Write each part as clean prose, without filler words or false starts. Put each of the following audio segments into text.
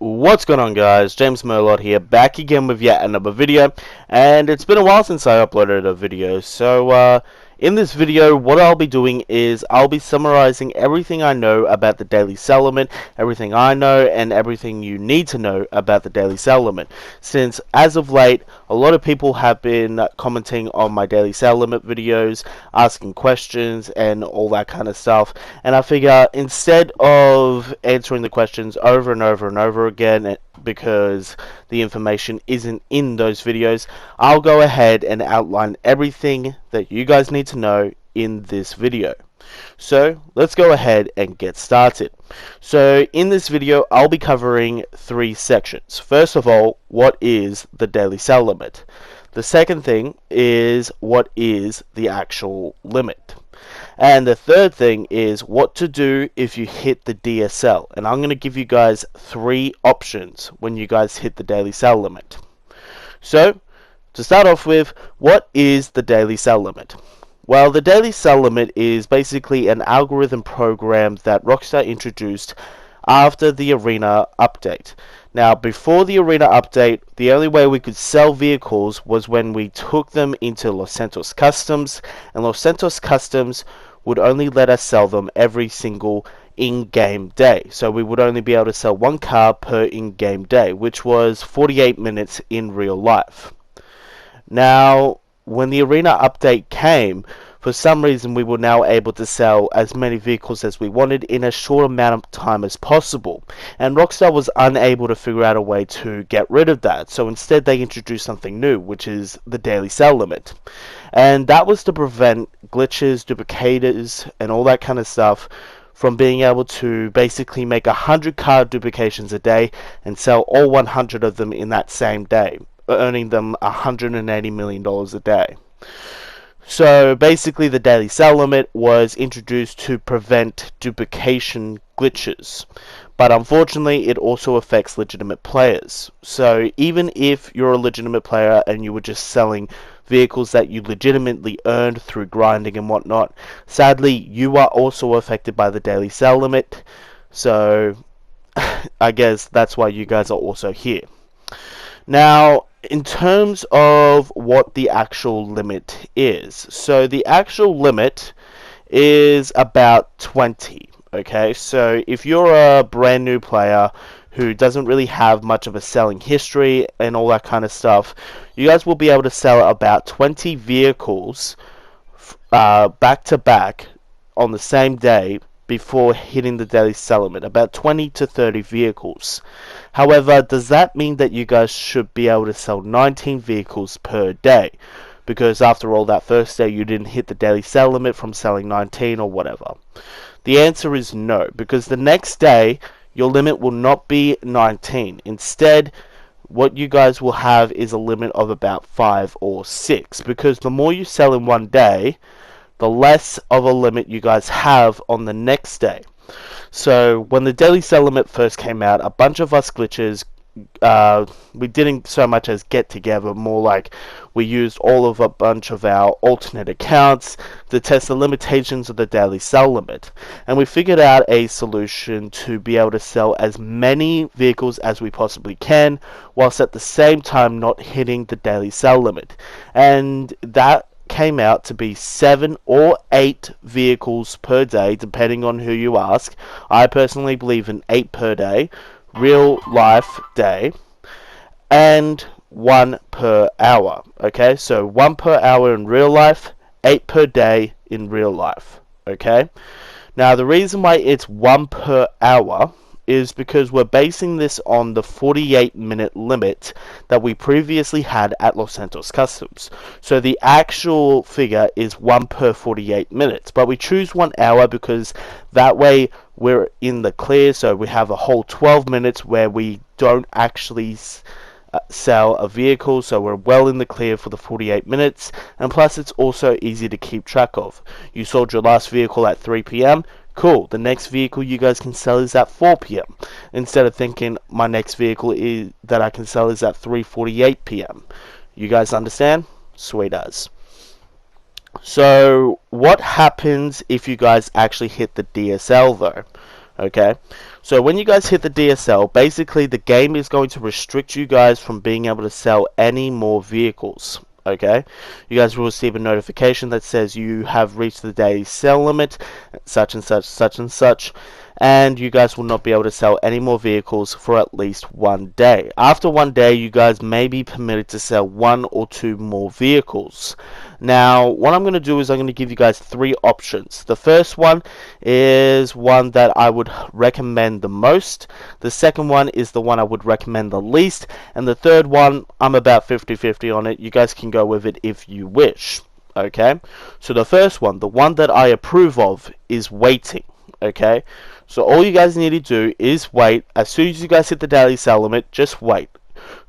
What's going on, guys? James Merlot here, back again with yet another video, and it's been a while since I uploaded a video. So in this video, what I'll be doing is I'll be summarizing everything I know about the Daily Settlement, everything I know and everything you need to know about the Daily Settlement, since as of late a lot of people have been commenting on my Daily Settlement videos, asking questions and all that kind of stuff, and I figure instead of answering the questions over and over and over again because the information isn't in those videos, I'll go ahead and outline everything that you guys need to know in this video. So let's go ahead and get started. So in this video I'll be covering three sections. First of all, what is the Daily Sell Limit? The second thing is what is the actual limit? And the third thing is what to do if you hit the DSL. And I'm going to give you guys three options when you guys hit the Daily Sell Limit. So to start off with, what is the Daily Sell Limit? Well, the Daily Sell Limit is basically an algorithm program that Rockstar introduced after the Arena update. Now, before the Arena update, the only way we could sell vehicles was when we took them into Los Santos Customs, and Los Santos Customs would only let us sell them every single in-game day. So we would only be able to sell one car per in-game day, which was 48 minutes in real life. Now, when the Arena update came, for some reason we were now able to sell as many vehicles as we wanted in a short amount of time as possible, and Rockstar was unable to figure out a way to get rid of that. So instead they introduced something new, which is the Daily Sell Limit, and that was to prevent glitches, duplicators and all that kind of stuff from being able to basically make 100 car duplications a day and sell all 100 of them in that same day, earning them $180 million a day. So basically the Daily Sell Limit was introduced to prevent duplication glitches, but unfortunately it also affects legitimate players. So even if you're a legitimate player and you were just selling vehicles that you legitimately earned through grinding and whatnot, sadly you are also affected by the Daily Sell Limit. So I guess that's why you guys are also here. Now, in terms of what the actual limit is, so the actual limit is about 20. Okay, so if you're a brand new player who doesn't really have much of a selling history and all that kind of stuff, you guys will be able to sell about 20 vehicles back to back on the same day before hitting the Daily Sell Limit, about 20 to 30 vehicles. However, does that mean that you guys should be able to sell 19 vehicles per day? Because after all, that first day you didn't hit the Daily Sell Limit from selling 19 or whatever. The answer is no, because the next day your limit will not be 19. Instead, what you guys will have is a limit of about 5 or 6, because the more you sell in one day, the less of a limit you guys have on the next day. So when the Daily Sell Limit first came out, a bunch of us glitches, we didn't so much as get together, more like we used all of a bunch of our alternate accounts to test the limitations of the Daily Sell Limit, and we figured out a solution to be able to sell as many vehicles as we possibly can, whilst at the same time not hitting the Daily Sell Limit, and that came out to be 7 or 8 vehicles per day, depending on who you ask. I personally believe in 8 per day, real life day, and 1 per hour. Okay, so 1 per hour in real life, 8 per day in real life. Okay, now the reason why it's 1 per hour is because we're basing this on the 48-minute limit that we previously had at Los Santos Customs. So the actual figure is 1 per 48 minutes, but we choose 1 hour because that way we're in the clear, so we have a whole 12 minutes where we don't actually sell a vehicle, so we're well in the clear for the 48 minutes, and plus it's also easy to keep track of. You sold your last vehicle at 3 p.m. Cool, the next vehicle you guys can sell is at 4 p.m. instead of thinking my next vehicle is that I can sell is at 3:48 p.m. You guys understand? Sweet as. So what happens if you guys actually hit the DSL though? Okay, So when you guys hit the DSL, basically the game is going to restrict you guys from being able to sell any more vehicles. Okay, you guys will receive a notification that says you have reached the daily sell limit, such and such, such and such, and you guys will not be able to sell any more vehicles for at least 1 day. After 1 day, you guys may be permitted to sell 1 or 2 more vehicles. Now, what I'm going to do is I'm going to give you guys 3 options. The first one is one that I would recommend the most. The second one is the one I would recommend the least. And the third one, I'm about 50-50 on it. You guys can go with it if you wish. Okay? So the first one, the one that I approve of, is waiting. Okay? So all you guys need to do is wait. As soon as you guys hit the daily sell limit, just wait.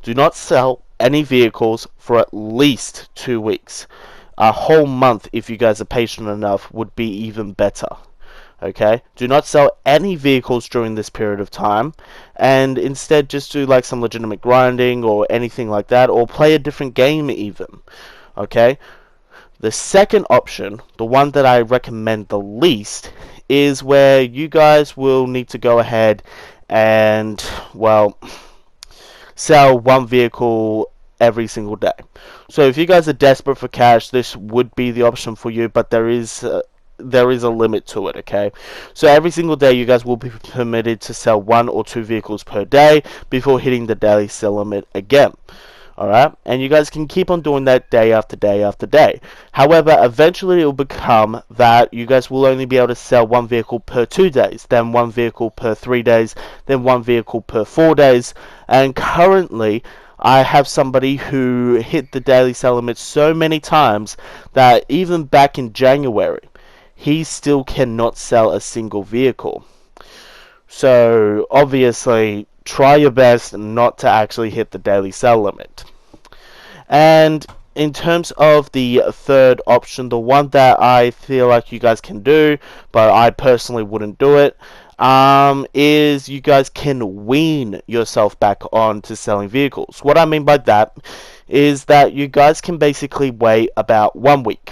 Do not sell any vehicles for at least 2 weeks. A whole month, if you guys are patient enough, would be even better. Okay, do not sell any vehicles during this period of time, and instead just do like some legitimate grinding or anything like that, or play a different game even. Okay, the second option, the one that I recommend the least, is where you guys will need to go ahead and, well, sell 1 vehicle every single day. So if you guys are desperate for cash, this would be the option for you, but there is a limit to it. Okay, so every single day you guys will be permitted to sell 1 or 2 vehicles per day before hitting the daily sell limit again. Alright, and you guys can keep on doing that day after day after day. However, eventually it will become that you guys will only be able to sell 1 vehicle per 2 days, then 1 vehicle per 3 days, then 1 vehicle per 4 days, and currently I have somebody who hit the daily sell limit so many times that even back in January, he still cannot sell a single vehicle. So obviously, try your best not to actually hit the daily sell limit. And in terms of the third option, the one that I feel like you guys can do, but I personally wouldn't do it, is you guys can wean yourself back on to selling vehicles. What I mean by that is that you guys can basically wait about 1 week.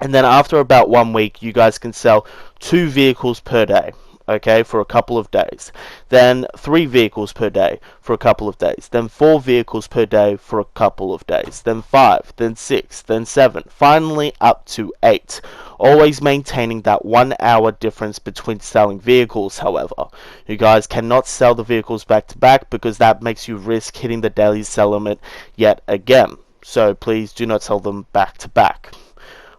And then after about 1 week, you guys can sell 2 vehicles per day. Okay, for a couple of days, then 3 vehicles per day for a couple of days, then 4 vehicles per day for a couple of days, then 5, then 6, then 7, finally up to 8. Always maintaining that 1 hour difference between selling vehicles. However, you guys cannot sell the vehicles back to back because that makes you risk hitting the daily sell limit yet again. So please do not sell them back to back.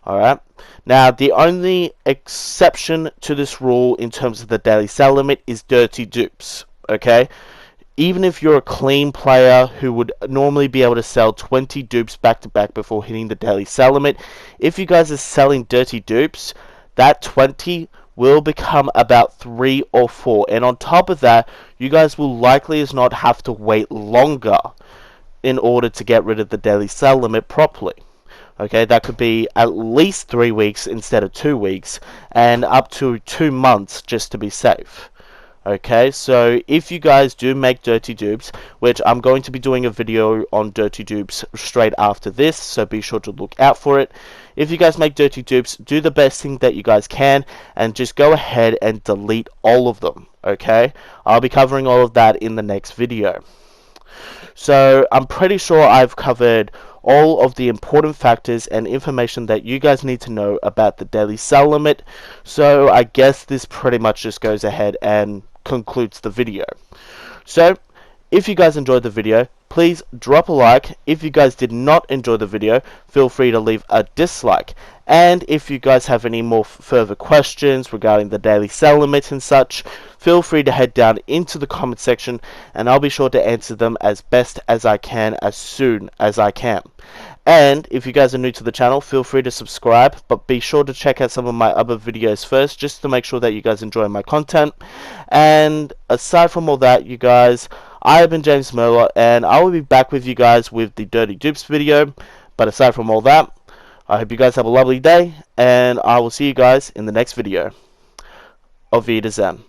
Alright, now the only exception to this rule in terms of the daily sell limit is dirty dupes. Okay, even if you're a clean player who would normally be able to sell 20 dupes back to back before hitting the daily sell limit, if you guys are selling dirty dupes, that 20 will become about 3 or 4, and on top of that, you guys will likely as not have to wait longer in order to get rid of the daily sell limit properly. Okay, that could be at least 3 weeks instead of 2 weeks, and up to 2 months just to be safe. Okay, so if you guys do make dirty dupes, which I'm going to be doing a video on dirty dupes straight after this, so be sure to look out for it. If you guys make dirty dupes, do the best thing that you guys can, and just go ahead and delete all of them. Okay, I'll be covering all of that in the next video. So I'm pretty sure I've covered all of the important factors and information that you guys need to know about the daily sell limit. So I guess this pretty much just goes ahead and concludes the video. So if you guys enjoyed the video, please drop a like. If you guys did not enjoy the video, feel free to leave a dislike. And if you guys have any more further questions regarding the daily sell limit and such, feel free to head down into the comment section and I'll be sure to answer them as best as I can as soon as I can. And if you guys are new to the channel, feel free to subscribe, but be sure to check out some of my other videos first just to make sure that you guys enjoy my content. And aside from all that, you guys, I have been James Merlot, and I will be back with you guys with the Dirty Dupes video. But aside from all that, I hope you guys have a lovely day, and I will see you guys in the next video. Auf Wiedersehen.